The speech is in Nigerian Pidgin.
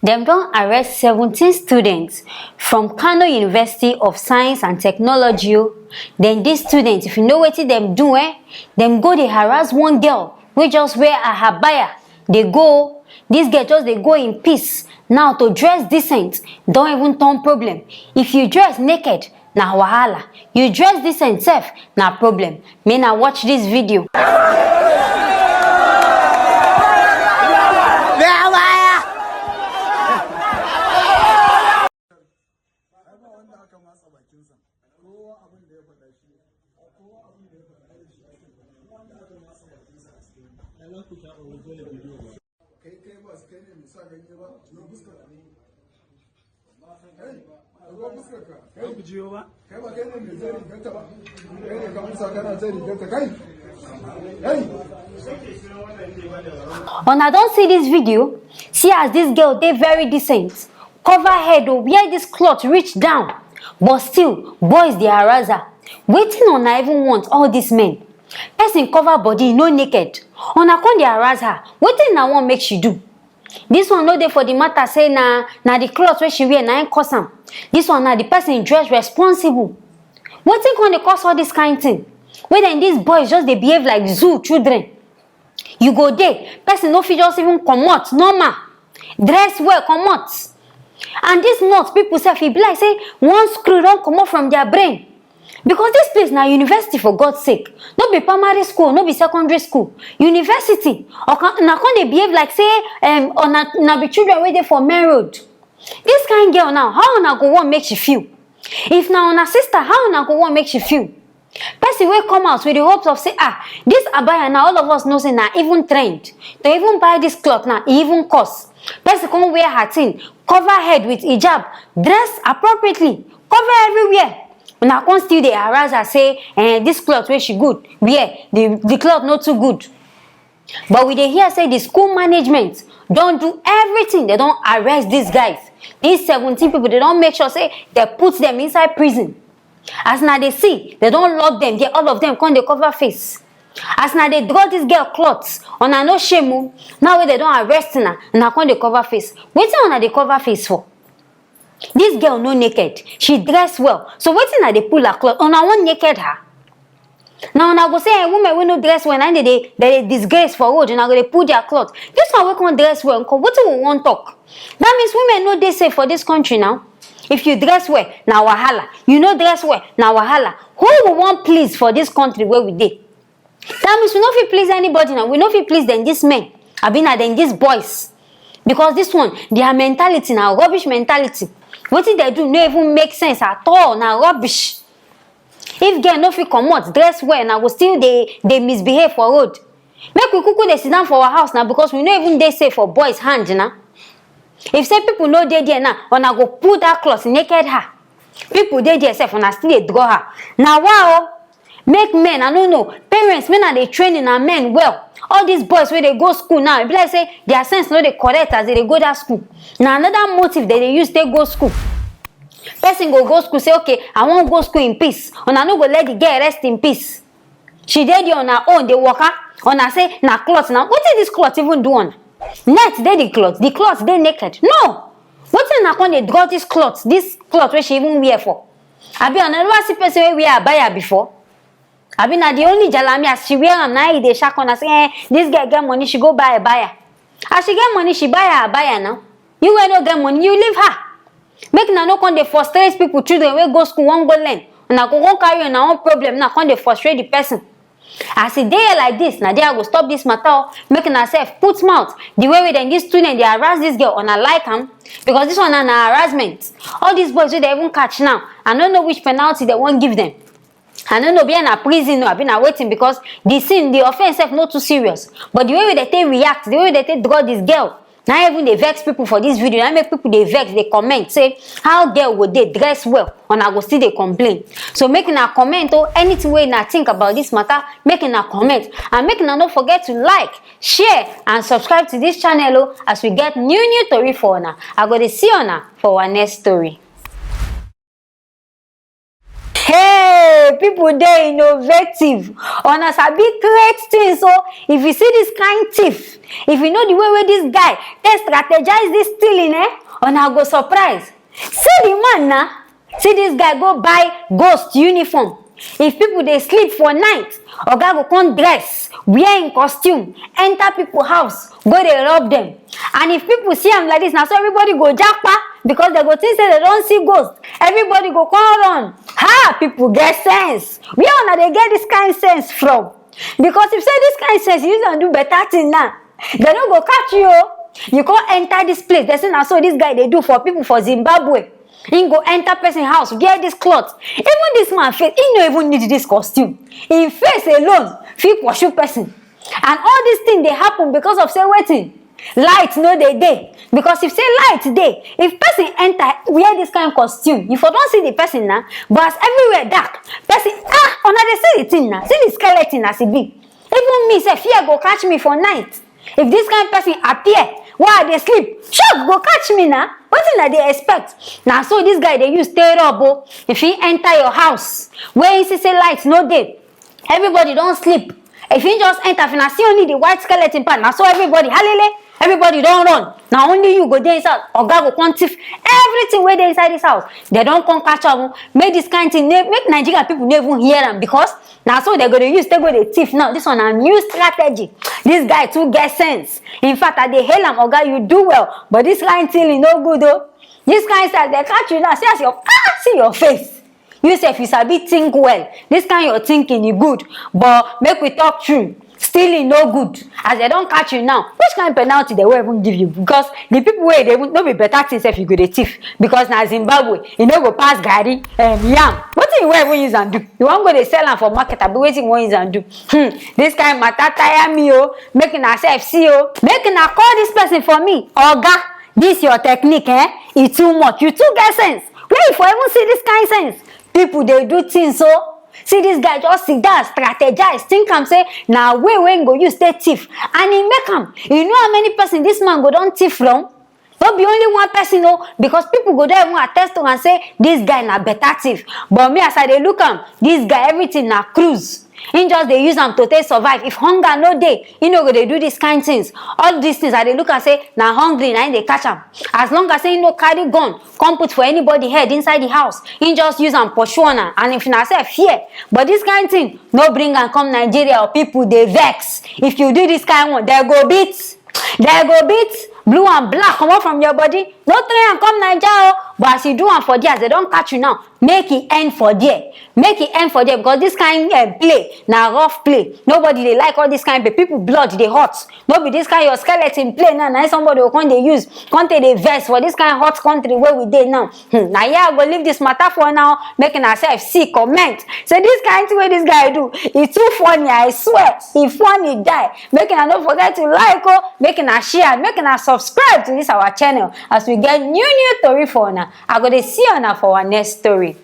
Them don't arrest 17 students from Kano University of Science and Technology. Then these students, if you know what them do, them go they harass one girl. We just wear a Abaya. They go, these girls just they go in peace. Now to dress decent, don't even turn problem. If you dress naked, na wahala. You dress decent self, na problem. May na watch this video. When I don't see this video, see as this girl, they very decent. Cover head or wear this cloth reach down. But still, boys they harass her. Waiting on I even want all these men. Person cover body, no naked. On account they harass her. Waiting I want make she do. This one no dey for the matter say na the cloth where she wear na ain't cause am. This one na the person dress responsible. Wetin come dey cause all this kind thing? When then these boys just they behave like zoo children. You go there, person no fit just even comot normal. Dress well comot. And this nuts people say e be like say one screw don comot from their brain. Because this place na university for God's sake. No be primary school, no be secondary school. University. Or na come dey behave like say or na be children wey dey for main road. This kind girl now, how una go want make she feel? If na una sister, how una go want make she feel? Person wey come out with the hopes of say this Abaya now all of us know say na even trend. To even buy this cloth now, e even cost. Person come wear her thing, cover head with hijab, dress appropriately, cover everywhere. Una come still dey harass her say this cloth wey she good, wear the cloth not too good. But we dey hear say the school management don't do everything. They don't arrest these guys. These 17 people, they don't make sure say they put them inside prison. As now they see, they don't lock them. They all of them come they cover face. As now they draw this girl clothes on a no shame. Now when they don't arrest her, now come they cover face. Waiting on they cover face for. This girl no naked. She dressed well. So waiting na they pull her cloth. On a one naked her. Now I go say a woman will no dress well and they disgrace for road and I go they pull their cloth. This one we can't dress well. What do we want talk? That means women know they safe for this country now. If you dress well, now wahala. You know dress well, now wahala. Who will want please for this country where we dey? That means we no fit please anybody now. We no fit please them these men. I been at them these boys. Because this one, their mentality now rubbish mentality. What did they do? No even make sense at all. Now rubbish. If girl no fit comot, dress well, now go still they misbehave for road. Make we kuku they sit down for our house now because we no even they safe for boys' hand now. If say people no dey there now, una go put that cloth naked her. People dey there self, una still dey draw her. Now wow, make men, I don't know, parents, men are they training our men well. All these boys where they go school now, it be like say their sense no they correct as they go that school. Now another motive that they use they go school. Person go school say okay, I won't go school in peace. And I no go let the girl rest in peace. She did it on her own, they walk her. And I say na cloth now. What did this cloth even do on? Net they the cloth they naked. No. What in na they draw this cloth where she even wear for? I be another person where we Abaya before. I be na the only jalami she wear am now they shack on and say this girl get money, she go buy Abaya. As she get money, she buy her Abaya now. You will no get money, you leave her. Make na no come they frustrate people, children wey go school won't go learn. And I go carry on our own problem, now come they frustrate the person. As a day like this, now they go stop this matter, making herself put mouth. The way then this student they harass this girl and I like him because this one an harassment. All these boys they even catch now. I don't know which penalty they won't give them. I don't know being a prison or being waiting because the offense self not too serious. But the way they react, the way they draw this girl. Now even they vex people for this video. Now make people they vex, they comment, say how girl would they dress well, and I go still they complain. So making a comment or anything way na think about this matter, making a comment and making a not forget to like, share and subscribe to this channel as we get new story for now. I go to see you now for our next story. Hey. people dey innovative. Una sabi create things. So if you see this kind thief, if you know the way this guy they strategize this stealing, una go surprise. See the man now. See this guy go buy ghost uniform. If people they sleep for night, oga go come dress, wear in costume, enter people house, go they rob them. And if people see him like this, now so everybody go japa because they go think say they don't see ghost. Everybody go come run. Ha! People get sense. Where una they get this kind of sense from? Because if say this kind of sense, you don't do better thing now. They don't go catch you. You can't enter this place. They say now so this guy they do for people for Zimbabwe. He go enter person house, wear this cloth. Even this man face, he no even need this costume. In face alone, fit pursue person. And all these things they happen because of say waiting. Light no dey dey. Because if say light dey, if person enter wear this kind of costume, you for don't see the person now. But as everywhere dark, person una dey see the thing now. See the skeleton as e be. Even me say fear go catch me for night. If this kind of person appear while they sleep, shock go catch me now. Wetin they expect? Now so this guy they use stay up. If he enter your house where you see say light no dey, everybody don't sleep. If he just enter, if you see only the white skeleton part, now so everybody halele, everybody don't run. Now only you go there inside. Oga go come thief everything where they inside this house. They don't come catch up. Make this kind of thing, make Nigerian people never hear them because now so they're gonna use they go the thief. Now this one a new strategy. This guy too get sense. In fact, I dey hail him, Oga, you do well, but this kind of thing is no good though. This kind of stuff they catch you now. See your face. You say if you sabi think well, this kind of thinking is good, but make we talk true. Stealing no good. As they don't catch you now, which kind of penalty they will even give you? Because the people where they won't be better things if you go the thief. Because now Zimbabwe, you know go pass Gary yam. What do you even use and do? You won't go they sell them for market, I be waiting one use and do. This kind of matter tire me making ourselves see making a call this person for me. Oga, this your technique, it's too much. You too get sense. Where if I even see this kind of sense? People they do things so. See this guy just sit down, strategize, think and say, now where go you stay thief. And he make him. You know how many person this man go down thief from? Not be only one person, no, because people go there and attest to and say, this guy na better thief. But me as I dey look him, this guy everything na cruise. He just they use them to take survive. If hunger no day, you know go they do these kind of things. All these things I they look and say, now hungry, now they catch them. As long as he no carry gun, come put for anybody head inside the house. He just use them pursue one. And if you not say fear, but this kind of thing, no bring and come Nigeria or people they vex. If you do this kind of one, they go beat. They go beat. Blue and black come out from your body. No try and come Naija. But as you do one for there, they don't catch you now. Make it end for there. Make it end for there because this kind play now rough play. Nobody they like all this kind of people blood they hot. Nobody this kind of skeleton play now. Now somebody will come they use country they vest for this kind of hot country where we did now. Now yeah, I go leave this matter for now. Making ourselves see comment. So this kind of way this guy do, it's too funny. I swear, if funny die. Making I don't forget to like making a share, making a subscribe to this our channel as we get new story for now. I go to see you now for our next story.